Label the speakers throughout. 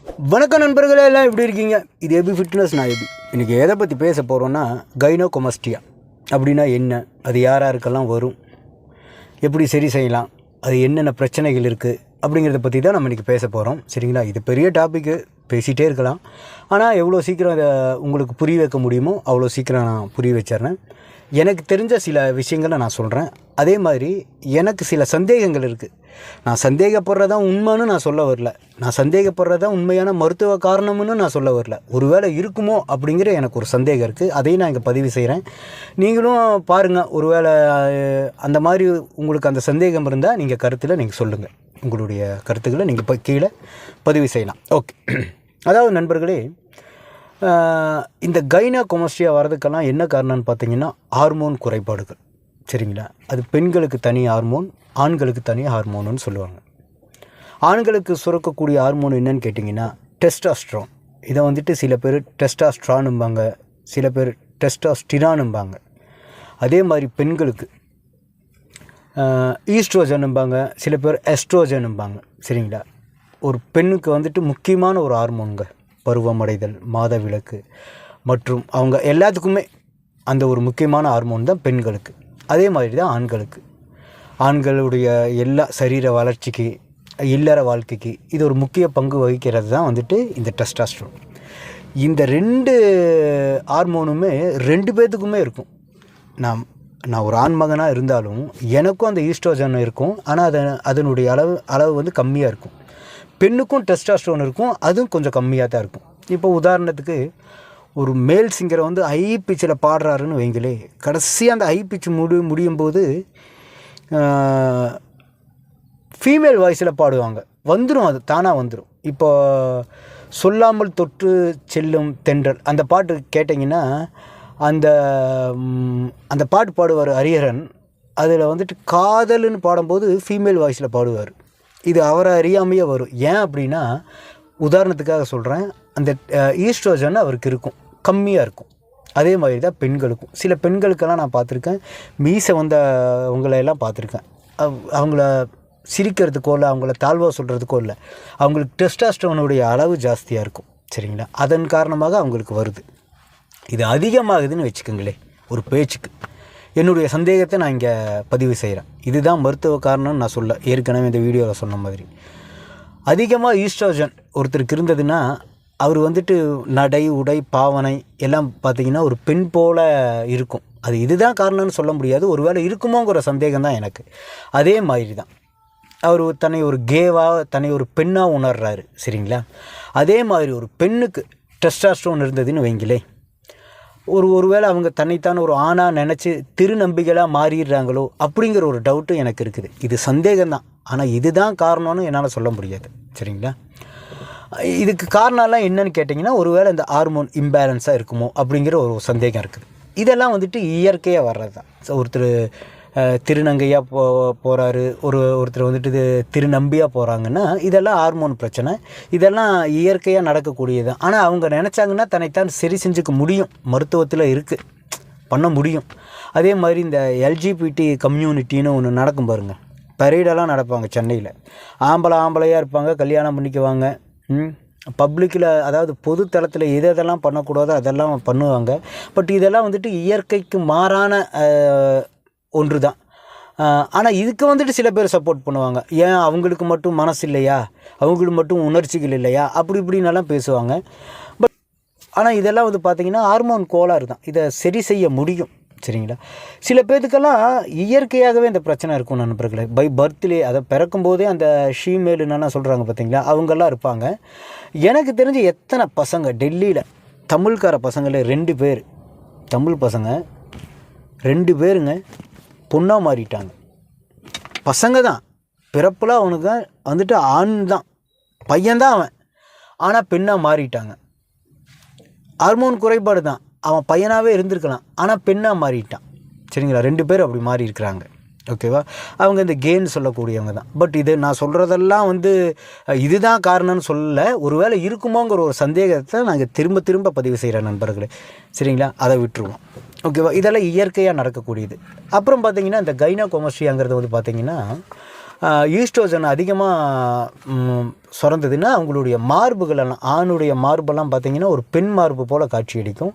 Speaker 1: வணக்கம் நண்பர்களே, எல்லாம் எப்படி இருக்கீங்க? இது எபி ஃபிட்னஸ். நான் எபி. இன்றைக்கி எதை பற்றி பேச போகிறோன்னா, கைனோகொமஸ்டியா அப்படின்னா என்ன, அது யார் யாருக்கெல்லாம் வரும், எப்படி சரி செய்யலாம், அது என்னென்ன பிரச்சனைகள் இருக்குது அப்படிங்கிறத பற்றி தான் நம்ம இன்றைக்கி பேச போகிறோம். சரிங்களா? இது பெரிய டாப்பிக்கு, பேசிகிட்டே இருக்கலாம். ஆனால் எவ்வளோ சீக்கிரம் அதை உங்களுக்கு புரிய வைக்க முடியுமோ அவ்வளோ சீக்கிரம் நான் புரிய வச்சிட்றேன். எனக்கு தெரிஞ்ச சில விஷயங்களை நான் சொல்கிறேன். அதே மாதிரி எனக்கு சில சந்தேகங்கள் இருக்குது. நான் சந்தேகப்படுறதான் உண்மைன்னு நான் சொல்ல வரல. நான் சந்தேகப்படுறதான் உண்மையான மருத்துவ காரணம்னு நான் சொல்ல வரல. ஒருவேளை இருக்குமோ அப்படிங்கிற எனக்கு ஒரு சந்தேகம் இருக்குது. அதையும் நான் இங்கே பதிவு செய்கிறேன். நீங்களும் பாருங்கள், ஒருவேளை அந்த மாதிரி உங்களுக்கு அந்த சந்தேகம் இருந்தால் நீங்கள் கருத்தில் நீங்கள் சொல்லுங்கள். உங்களுடைய கருத்துக்களை நீங்கள் இப்போ கீழே பதிவு செய்யலாம். ஓகே. அதாவது நண்பர்களே, இந்த கைனோகொமஸ்டியா வர்றதுக்கெல்லாம் என்ன காரணம்னு பார்த்தீங்கன்னா, ஹார்மோன் குறைபாடுகள். சரிங்களா? அது பெண்களுக்கு தனி ஹார்மோன், ஆண்களுக்கு தனி ஹார்மோனுன்னு சொல்லுவாங்க. ஆண்களுக்கு சுரக்கக்கூடிய ஹார்மோன் என்னன்னு கேட்டிங்கன்னா டெஸ்டாஸ்ட்ரான். இதை வந்துட்டு சில பேர் டெஸ்டாஸ்ட்ரானும்பாங்க, சில பேர் டெஸ்டாஸ்டிரானும்பாங்க. அதே மாதிரி பெண்களுக்கு ஈஸ்ட்ரோஜனும்பாங்க, சில பேர் எஸ்ட்ரோஜனும்பாங்க. சரிங்களா? ஒரு பெண்ணுக்கு வந்துட்டு முக்கியமான ஒரு ஹார்மோனுங்க. பருவமடைதல், மாதவிலக்கு மற்றும் அவங்க எல்லாத்துக்குமே அந்த ஒரு முக்கியமான ஹார்மோன் தான் பெண்களுக்கு. அதே மாதிரி தான் ஆண்களுக்கு. ஆண்களுடைய எல்லா சரீர வளர்ச்சிக்கு, இல்லற வாழ்க்கைக்கு இது ஒரு முக்கிய பங்கு வகிக்கிறது தான் வந்துட்டு இந்த டெஸ்டாஸ்ட்ரான். இந்த ரெண்டு ஹார்மோனுமே ரெண்டு பேர்த்துக்குமே இருக்கும். நான் ஒரு ஆண்மகனாக இருந்தாலும் எனக்கும் அந்த ஈஸ்ட்ரோஜன் இருக்கும். ஆனால் அதனுடைய அளவு வந்து கம்மியாக இருக்கும். பெண்ணுக்கும் டெஸ்டாஸ்ட்ரான் இருக்கும், அதுவும் கொஞ்சம் கம்மியாக தான் இருக்கும். இப்போ உதாரணத்துக்கு ஒரு மேல் சிங்கரை வந்து ஹை பிச்சில் பாடுறாருன்னு வைங்களே, கடைசியாக அந்த ஹை பிச்சு முடியும் போது ஃபீமேல் வாய்ஸில் பாடுவாங்க. வந்துடும், அது தானாக வந்துடும். இப்போ சொல்லாமல் தொட்டு செல்லும் தென்றல் அந்த பாட்டு கேட்டிங்கன்னா, அந்த பாட்டு பாடுவார் ஹரிஹரன். அதில் வந்துட்டு காதல்னு பாடும்போது ஃபீமேல் வாய்ஸில் பாடுவார். இது அவரை அறியாமையே வரும். ஏன் அப்படின்னா, உதாரணத்துக்காக சொல்கிறேன், அந்த ஈஸ்ட்ரோஜன் அவருக்கு இருக்கும், கம்மியாக இருக்கும். அதே மாதிரி தான் பெண்களுக்கும். சில பெண்களுக்கெல்லாம் நான் பார்த்துருக்கேன், மீசை வந்தவங்களையெல்லாம் பார்த்துருக்கேன். அவங்கள சிரிக்கிறதுக்கோ இல்லை அவங்கள தாழ்வாக சொல்கிறதுக்கோ இல்லை, அவங்களுக்கு டெஸ்டாஸ்ட்ரானுடைய அளவு ஜாஸ்தியாக இருக்கும். சரிங்களா? அதன் காரணமாக அவங்களுக்கு வருது. இது அதிகமாகுதுன்னு வச்சுக்கோங்களேன் ஒரு பேச்சுக்கு. என்னுடைய சந்தேகத்தை நான் இங்கே பதிவு செய்கிறேன். இதுதான் மருத்துவ காரணம்னு நான் சொல்ல, ஏற்கனவே இந்த வீடியோவில் சொன்ன மாதிரி. அதிகமாக ஈஸ்ட்ரோஜன் ஒருத்தருக்கு இருந்ததுன்னா அவர் வந்துட்டு நடை, உடை, பாவனை எல்லாம் பார்த்திங்கன்னா ஒரு பெண் போல் இருக்கும். அது இதுதான் காரணம்னு சொல்ல முடியாது. ஒருவேளை இருக்குமோங்கிற சந்தேகம் தான் எனக்கு. அதே மாதிரி தான் அவர் தன்னை ஒரு கேவாக, தன்னை ஒரு பெண்ணாக உணர்றாரு. சரிங்களா? அதே மாதிரி ஒரு பெண்ணுக்கு டெஸ்டாஸ்ட்ரான் இருந்ததுன்னு வைங்களே, ஒருவேளை அவங்க தன்னைத்தான் ஒரு ஆணாக நினச்சி திருநம்பிக்கையாக மாறிடுறாங்களோ அப்படிங்கிற ஒரு டவுட்டும் எனக்கு இருக்குது. இது சந்தேகம்தான், ஆனால் இதுதான் காரணம்னு என்னால் சொல்ல முடியாது. சரிங்களா? இதுக்கு காரணம்லாம் என்னன்னு கேட்டிங்கன்னா, ஒருவேளை இந்த ஹார்மோன் இம்பேலன்ஸாக இருக்குமோ அப்படிங்கிற ஒரு சந்தேகம் இருக்குது. இதெல்லாம் வந்துட்டு இயற்கையாக வர்றது தான். ஒருத்தர் திருநங்கையாக போகிறாரு, ஒருத்தர் வந்துட்டு திருநம்பியாக போகிறாங்கன்னா இதெல்லாம் ஹார்மோன் பிரச்சனை. இதெல்லாம் இயற்கையாக நடக்கக்கூடியது. ஆனால் அவங்க நினச்சாங்கன்னா தன்னைத்தான் சரி செஞ்சுக்க முடியும். மருத்துவத்தில் இருக்குது, பண்ண முடியும். அதே மாதிரி இந்த எல்ஜிபிடி கம்யூனிட்டின்னு ஒன்று நடக்கும் பாருங்கள். பரேடெல்லாம் நடப்பாங்க சென்னையில். ஆம்பளையாக இருப்பாங்க, கல்யாணம் பண்ணிக்குவாங்க. பப்ளிக்கில், அதாவது பொது தளத்தில் எதெல்லாம் பண்ணக்கூடாதோ அதெல்லாம் பண்ணுவாங்க. பட் இதெல்லாம் வந்துட்டு இயற்கைக்கு மாறான ஒன்று தான். ஆனால் இதுக்கு வந்துட்டு சில பேர் சப்போர்ட் பண்ணுவாங்க. ஏன் அவங்களுக்கு மட்டும் மனசு இல்லையா, அவங்களுக்கு மட்டும் உணர்ச்சிகள் இல்லையா, அப்படி இப்படின்னெல்லாம் பேசுவாங்க. பட் ஆனால் இதெல்லாம் வந்து பார்த்திங்கன்னா ஹார்மோன் கோளாறு தான். இதை சரி செய்ய முடியும். சரிங்களா? சில பேர்த்துக்கெல்லாம் இயற்கையாகவே இந்த பிரச்சனை இருக்கும் நண்பர்களே. பை பர்த்லேயே, அதை பிறக்கும்போதே அந்த ஷீமேல் என்னென்னா சொல்கிறாங்க பார்த்தீங்களா, அவங்கெல்லாம் இருப்பாங்க. எனக்கு தெரிஞ்ச எத்தனை பசங்க டெல்லியில், தமிழ்கார பசங்களே 2 பேர், தமிழ் பசங்க 2 பேருங்க பொண்ணாக மாறிட்டாங்க. பசங்க தான், பிறப்பில் அவனுக்கு வந்துட்டு ஆண் தான், பையன்தான் அவன், ஆனால் பெண்ணாக மாறிட்டாங்க. ஹார்மோன் குறைபாடு தான். அவன் பையனாகவே இருந்திருக்கலாம், ஆனால் பெண்ணாக மாறிட்டான். சரிங்களா? 2 பேர் அப்படி மாறி இருக்கிறாங்க. ஓகேவா? அவங்க இந்த கேன்னு சொல்லக்கூடியவங்க தான். பட் இது நான் சொல்கிறதெல்லாம் வந்து இதுதான் காரணம்னு சொல்லலை. ஒருவேளை இருக்குமோங்கிற ஒரு சந்தேகத்தை நாங்கள் திரும்ப பதிவு செய்கிறேன் நண்பர்களே. சரிங்களா? அதை விட்டுருவோம். ஓகேவா? இதெல்லாம் இயற்கையாக நடக்கக்கூடியது. அப்புறம் பார்த்திங்கன்னா இந்த கைனோகொமஸ்டியாங்கிறது வந்து பார்த்திங்கன்னா ஈஸ்ட்ரோஜன் அதிகமாக சுரந்ததுன்னா அவங்களுடைய மார்புகளெல்லாம் ஆணுடைய மார்பெல்லாம் பார்த்திங்கன்னா ஒரு பெண் மார்பு போல் காட்சி அளிக்கும்.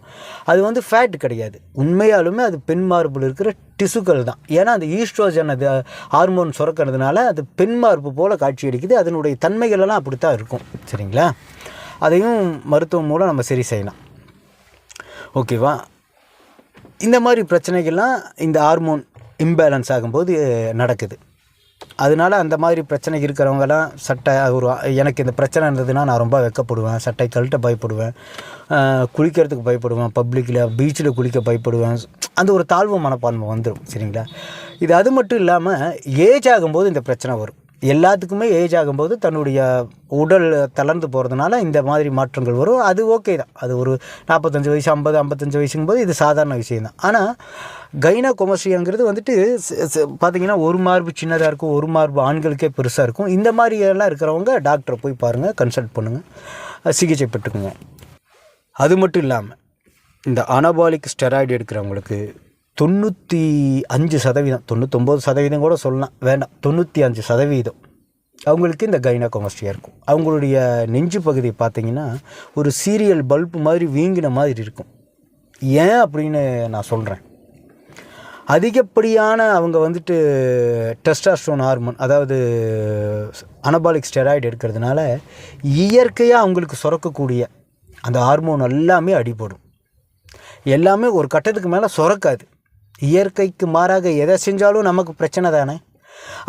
Speaker 1: அது வந்து ஃபேட் கிடையாது, உண்மையாலுமே அது பெண் மார்பில் இருக்கிற டிசுக்கள் தான். ஏன்னா அந்த ஈஸ்ட்ரோஜன் அது ஹார்மோன் சுரக்கிறதுனால அது பெண் மார்பு போல் காட்சி அளிக்குது. அதனுடைய தன்மைகளெல்லாம் அப்படி தான் இருக்கும். சரிங்களா? அதையும் மருத்துவம் மூலம் நம்ம சரி செய்யலாம். ஓகேவா? இந்த மாதிரி பிரச்சனைகள்லாம் இந்த ஹார்மோன் இம்பேலன்ஸ் ஆகும்போது நடக்குது. அதனால அந்த மாதிரி பிரச்சனை இருக்கிறவங்கலாம் சட்டை எனக்கு இந்த பிரச்சனை இருந்ததுன்னா நான் ரொம்ப வெட்கப்படுவேன், சட்டை கழட்ட பயப்படுவேன், குளிக்கிறதுக்கு பயப்படுவேன், பப்ளிக்கில் பீச்சில் குளிக்க பயப்படுவேன். அந்த ஒரு தாழ்வு மனப்பான்மை வந்துடும். சரிங்களா? இது அது மட்டும் இல்லாமல் ஏஜ் ஆகும்போது இந்த பிரச்சனை வரும். எல்லாத்துக்குமே ஏஜ் ஆகும்போது தன்னுடைய உடல் தளர்ந்து போகிறதுனால இந்த மாதிரி மாற்றங்கள் வரும். அது ஓகே தான். அது ஒரு 45 வயசு 55 வயசுங்கும்போது இது சாதாரண விஷயந்தான். ஆனால் கைனோகோமஸ்டியாங்கிறது வந்துட்டு பார்த்திங்கன்னா ஒரு மார்பு சின்னதாக இருக்கும், ஒரு மார்பு ஆண்களுக்கே பெருசாக இருக்கும். இந்த மாதிரியெல்லாம் இருக்கிறவங்க டாக்டரை போய் பாருங்கள், கன்சல்ட் பண்ணுங்கள், சிகிச்சை பெற்றுக்குங்க. அது மட்டும் இல்லாமல் இந்த அனபாலிக் ஸ்டெராய்டு எடுக்கிறவங்களுக்கு 95%, 99% கூட சொல்லலாம், வேண்டாம், 95% அவங்களுக்கு இந்த கைனோகோமஸ்டியா இருக்கும். அவங்களுடைய நெஞ்சு பகுதி பார்த்திங்கன்னா ஒரு சீரியல் பல்பு மாதிரி வீங்கின மாதிரி இருக்கும். ஏன் அப்படின்னு நான் சொல்கிறேன். அதிகப்படியான அவங்க வந்துட்டு டெஸ்டாஸ்டரோன் ஹார்மோன், அதாவது அனபாலிக் ஸ்டெராய்டு எடுக்கிறதுனால இயற்கையாக அவங்களுக்கு சுரக்கக்கூடிய அந்த ஹார்மோன் எல்லாமே அடிபடும். எல்லாமே ஒரு கட்டத்துக்கு மேலே சுரக்காது. இயற்கைக்கு மாறாக எதை செஞ்சாலும் நமக்கு பிரச்சனை தானே.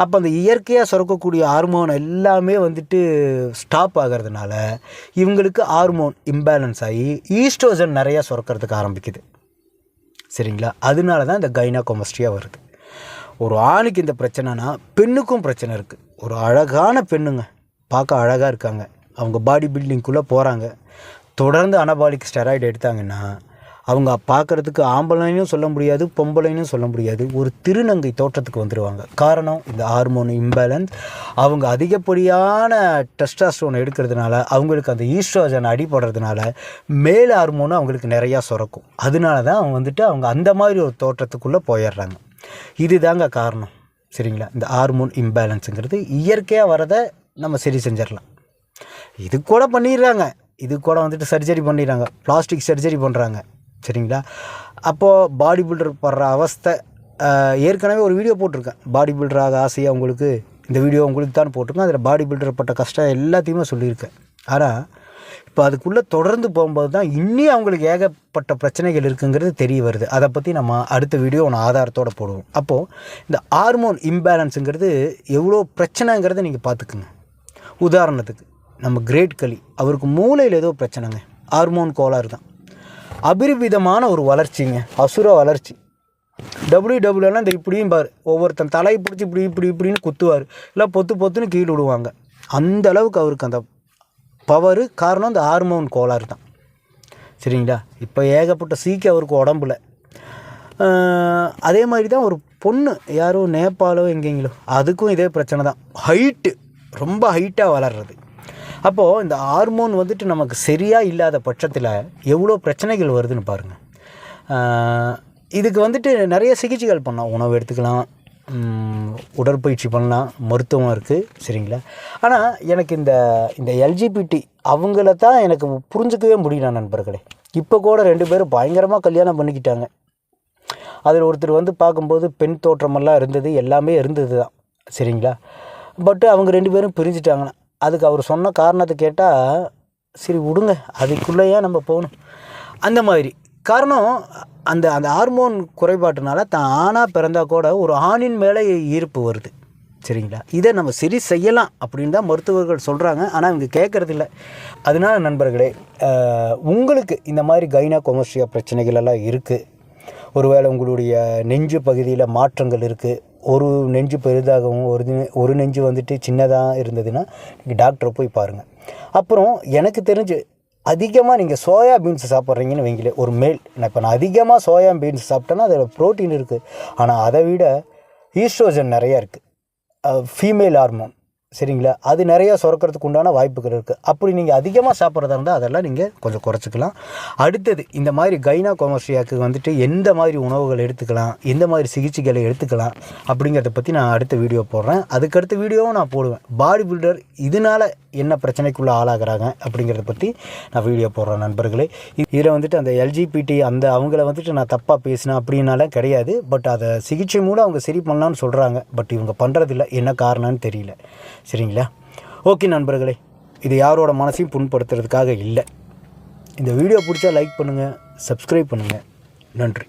Speaker 1: அப்போ அந்த இயற்கையாக சுரக்கக்கூடிய ஹார்மோன் எல்லாமே வந்துட்டு ஸ்டாப் ஆகிறதுனால இவங்களுக்கு ஹார்மோன் இம்பேலன்ஸ் ஆகி ஈஸ்ட்ரோஜன் நிறையா சுரக்கிறதுக்கு ஆரம்பிக்குது. சரிங்களா? அதனால தான் இந்த கைனோகோமஸ்டியா வருது. ஒரு ஆணுக்கு இந்த பிரச்சனைனா பெண்ணுக்கும் பிரச்சனை இருக்குது. ஒரு அழகான பெண்ணுங்க, பார்க்க அழகாக இருக்காங்க, அவங்க பாடி பில்டிங்குள்ளே போகிறாங்க, தொடர்ந்து அனபாலிக் ஸ்டெராய்டு எடுத்தாங்கன்னா அவங்க பார்க்குறதுக்கு ஆம்பளைனும் சொல்ல முடியாது, பொம்பளைனும் சொல்ல முடியாது, ஒரு திருநங்கை தோற்றத்துக்கு வந்துடுவாங்க. காரணம் இந்த ஹார்மோன் இம்பேலன்ஸ். அவங்க அதிகப்படியான டெஸ்டாஸ்டரோன் எடுக்கிறதுனால அவங்களுக்கு அந்த ஈஸ்ட்ரோஜன் அடிபடுறதுனால மேல் ஹார்மோனும் அவங்களுக்கு நிறையா சுரக்கும். அதனால தான் அவங்க வந்துட்டு அவங்க அந்த மாதிரி ஒரு தோற்றத்துக்குள்ளே போயிடுறாங்க. இது தாங்க காரணம். சரிங்களா? இந்த ஹார்மோன் இம்பேலன்ஸுங்கிறது இயற்கையாக வரதை நம்ம சரி செஞ்சிடலாம். இது கூட பண்ணிடுறாங்க, இது கூட வந்துட்டு சர்ஜரி பண்ணிடுறாங்க, பிளாஸ்டிக் சர்ஜரி பண்ணுறாங்க. சரிங்களா? அப்போது பாடி பில்டர் படுற அவஸ்தை, ஏற்கனவே ஒரு வீடியோ போட்டிருக்கேன், பாடி பில்டராக ஆசையாக உங்களுக்கு, இந்த வீடியோ உங்களுக்கு தான் போட்டிருக்கேன். அதில் பாடி பில்டர் பட்ட கஷ்டம் எல்லாத்தையுமே சொல்லியிருக்கேன். ஆனால் இப்போ அதுக்குள்ளே தொடர்ந்து போகும்போது தான் இன்னும் அவங்களுக்கு ஏகப்பட்ட பிரச்சனைகள் இருக்குங்கிறது தெரிய வருது. அதை பற்றி நம்ம அடுத்த வீடியோ ஒன்று ஆதாரத்தோடு போடுவோம். அப்போது இந்த ஹார்மோன் இம்பேலன்ஸுங்கிறது எவ்வளோ பிரச்சனைங்கிறத நீங்கள் பார்த்துக்குங்க. உதாரணத்துக்கு நம்ம கிரேட் கலி, அவருக்கு மூளையில் ஏதோ பிரச்சனைங்க, ஹார்மோன் கோளாறு தான். அபிரிவிதமான ஒரு வளர்ச்சிங்க, அசுர வளர்ச்சி. டபிள்யூடபிள்யூலாம் இந்த இப்படியும் பார், ஒவ்வொருத்தன் தலையை பிடிச்சி இப்படின்னு குத்துவார், இல்லை பொத்துன்னு கீழே விடுவாங்க. அந்த அளவுக்கு அவருக்கு அந்த பவரு. காரணம் இந்த ஹார்மோன் கோளாறு தான். சரிங்களா? இப்போ ஏகப்பட்ட சீக்கு அவருக்கு உடம்புல. அதே மாதிரி தான் ஒரு பொண்ணு, யாரோ நேபாளோ எங்கெங்களோ, அதுக்கும் இதே பிரச்சனை தான். ஹைட்டு, ரொம்ப ஹைட்டாக வளர்றது. அப்போது இந்த ஹார்மோன் வந்துட்டு நமக்கு சரியாக இல்லாத பட்சத்தில் எவ்வளோ பிரச்சனைகள் வருதுன்னு பாருங்கள். இதுக்கு வந்துட்டு நிறைய சிகிச்சைகள் பண்ணலாம். உணவு எடுத்துக்கலாம், உடற்பயிற்சி பண்ணலாம், மருத்துவம் இருக்குது. சரிங்களா? ஆனால் எனக்கு இந்த எல்ஜிபிடி அவங்கள தான் எனக்கு புரிஞ்சிக்கவே முடியல நண்பர்களே. இப்போ கூட 2 பேரும் பயங்கரமாக கல்யாணம் பண்ணிக்கிட்டாங்க. அதில் ஒருத்தர் வந்து பார்க்கும்போது பெண் தோற்றமெல்லாம் இருந்தது, எல்லாமே இருந்தது தான். சரிங்களா? பட்டு அவங்க 2 பேரும் பிரிஞ்சுட்டாங்கன்னா அதுக்கு அவர் சொன்ன காரணத்தை கேட்டால் சரி விடுங்க, அதுக்குள்ளேயே நம்ம போகணும். அந்த மாதிரி காரணம் அந்த ஹார்மோன் குறைபாட்டுனால தான் ஆணாக பிறந்தால் கூட ஒரு ஆணின் மேலே ஈர்ப்பு வருது. சரிங்களா? இதை நம்ம சரி செய்யலாம் அப்படின்னு தான் மருத்துவர்கள் சொல்கிறாங்க. ஆனால் இவங்க கேட்குறதில்ல. அதனால நண்பர்களே, உங்களுக்கு இந்த மாதிரி கைனோகோமஸ்டியா பிரச்சனைகள் எல்லாம் இருக்குது, ஒருவேளை உங்களுடைய நெஞ்சு பகுதியில் மாற்றங்கள் இருக்குது, ஒரு நெஞ்சு பெரிதாகவும் ஒரு நெஞ்சு வந்துட்டு சின்னதாக இருந்ததுன்னா நீங்கள் டாக்டரை போய் பாருங்கள். அப்புறம் எனக்கு தெரிஞ்சு அதிகமாக நீங்கள் சோயா பீன்ஸ் சாப்பிட்றீங்கன்னு வைங்களே, ஒரு மேல், நான் அதிகமாக சோயா பீன்ஸ் சாப்பிட்டேன்னா அதில் ப்ரோட்டீன் இருக்குது. ஆனால் அதை விட ஈஸ்ட்ரோஜன் நிறையா இருக்குது, ஃபீமேல் ஹார்மோன். சரிங்களா, அது நிறையா சுரக்கிறதுக்கு உண்டான வாய்ப்புகள் இருக்குது. அப்படி நீங்கள் அதிகமாக சாப்பிட்றதா இருந்தால் அதெல்லாம் நீங்கள் கொஞ்சம் குறைச்சிக்கலாம். அடுத்தது இந்த மாதிரி கைனோகோமாஸ்டியாவுக்கு வந்துட்டு எந்த மாதிரி உணவுகள் எடுத்துக்கலாம், எந்த மாதிரி சிகிச்சைகளை எடுத்துக்கலாம் அப்படிங்கிறத பற்றி நான் அடுத்த வீடியோ போடுறேன். அதுக்கடுத்த வீடியோவும் நான் போடுவேன். பாடி பில்டர் இதனால் என்ன பிரச்சனைக்குள்ளே ஆளாகிறாங்க அப்படிங்கிறத பற்றி நான் வீடியோ போடுறேன் நண்பர்களே. இதில் வந்துட்டு அந்த எல்ஜிபிடி அவங்கள வந்துட்டு நான் தப்பாக பேசினேன் அப்படின்னாலாம் கிடையாது. பட் அதை சிகிச்சை மூலம் அவங்க சரி பண்ணலான்னு சொல்கிறாங்க. பட் இவங்க பண்ணுறதில்ல, என்ன காரணம்னு தெரியல. சரிங்களா? ஓகே நண்பர்களே, இது யாரோட மனசையும் புண்படுத்துறதுக்காக இல்லை. இந்த வீடியோ பிடிச்சா லைக் பண்ணுங்கள், சப்ஸ்கிரைப் பண்ணுங்கள். நன்றி.